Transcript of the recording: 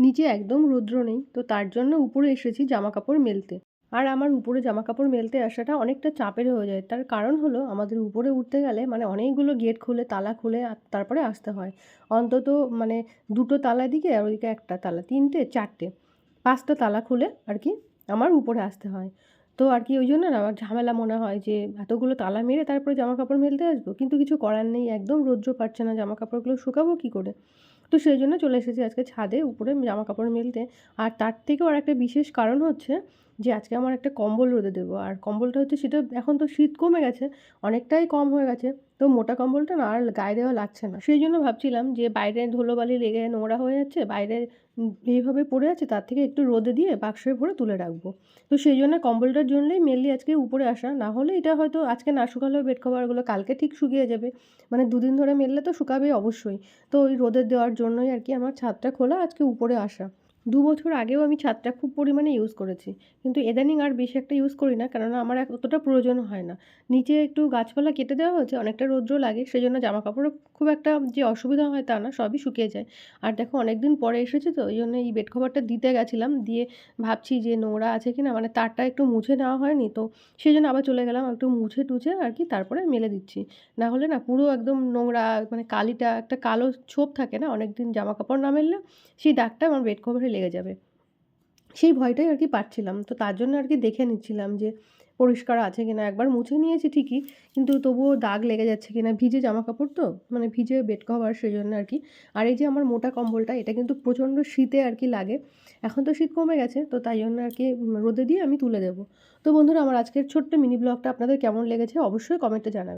নিচে একদম রৌদ্র নেই, তো তার জন্য উপরে এসেছি জামাকাপড় মেলতে। আর আমার উপরে জামাকাপড় মেলতে আসাটা অনেকটা চাপের হয়ে যায়। তার কারণ হলো আমাদের উপরে উঠতে গেলে মানে অনেকগুলো গেট খুলে, তালা খুলে তারপরে আসতে হয়। অন্তত মানে ২ টো তালা এদিকে আর ওদিকে ১ টা তালা, ৩ টে ৪ টে, ৫ টা তালা খুলে আর কি আমার উপরে আসতে হয়। তো আর কি ওইজন্য না আমার ঝামেলা মনে হয় যে এতগুলো তালা মেরে তারপরে জামাকাপড় মেলতে আসবো। কিন্তু কিছু করার নেই, একদম রৌদ্র পারছে না, জামাকাপড়গুলো শুকাবো কি করে? তো সেইজন্য চলে এসেছি আজকে ছাদে উপরে জামাকাপড় মেলতে। আর তার থেকেও আরেকটা বিশেষ কারণ হচ্ছে যে আজকে আমার একটা কম্বল রোদে দেবো। আর কম্বলটা হচ্ছে সেটা এখন তো শীত কমে গেছে, অনেকটাই কম হয়ে গেছে। তো মোটা কম্বলটা না আর গায়ে দেওয়া লাগছে না। সেইজন্য ভাবছিলাম যে বাইরে ধুলোবালি লেগে নোংরা হয়ে যাচ্ছে, বাইরে এইভাবে পড়ে আছে, তার থেকে একটু রোদে দিয়ে বাক্সে ভরে তুলে রাখবো। তো সেইজন্য কম্বলটার জন্যই মেনলি আজকে উপরে আসা। না হলে এটা হয়তো আজকে না শুকালেও বেড কভারগুলো কালকে ঠিক শুকিয়ে যাবে। মানে ২ দিন ধরে মেললে তো শুকাবেই অবশ্যই। তো ওই রোদে দেওয়ার জন্যই আর কি আমার ছাদটা খোলা, আজকে উপরে আসা। ২ বছর আগেও আমি ছাদটা খুব পরিমাণে ইউজ করেছি। কিন্তু ইদানিং আর বেশি একটা ইউজ করি না। কেননা আমার অতটা প্রয়োজন হয় না। নিচে একটু গাছপালা কেটে দেওয়া হয়েছে, অনেকটা রৌদ্র লাগে। সেজন্য জামাকাপড়ও খুব একটা যে অসুবিধা হয় তা না, সবই শুকিয়ে যায়। আর দেখো অনেকদিন পরে এসেছি তো ওইজন্য এই বেড কভারটা দিতে গেছিলাম। দিয়ে ভাবছি যে নোংরা আছে কিনা, মানে তারটা একটু মুছে নেওয়া হয়নি তো, সেজন্য আবার চলে গেলাম একটু মুছে-টুছে আর কি তারপরে মেলে দিচ্ছি। না হলে না পুরো একদম নোংরা, মানে কালিটা একটা কালো ছোপ থাকে না অনেকদিন জামাকাপড় না মেললে, সেই দাগটা আমার বেড কভারে লেগে যাবে। সেই ভয়টাই আর কি পাচ্ছিলাম। তো তার জন্য আর কি দেখে নিচ্ছিলাম যে পরিষ্কার আছে কিনা। একবার মুছে নিয়েছি ঠিকই, কিন্তু তবুও দাগ লেগে যাচ্ছে কিনা। ভিজে জামাকাপড় তো, মানে ভিজে বেড কভার, সেজন্য আর কি। আর এই যে আমার মোটা কম্বলটা, এটা কিন্তু প্রচণ্ড শীতে আর কি লাগে। এখন তো শীত কমে গেছে, তো তাই জন্য আর কি রোদে দিয়ে আমি তুলে দেবো। তো বন্ধুরা, আমার আজকের ছোট্ট মিনি ব্লগটা আপনাদের কেমন লেগেছে অবশ্যই কমেন্টে জানাবেন।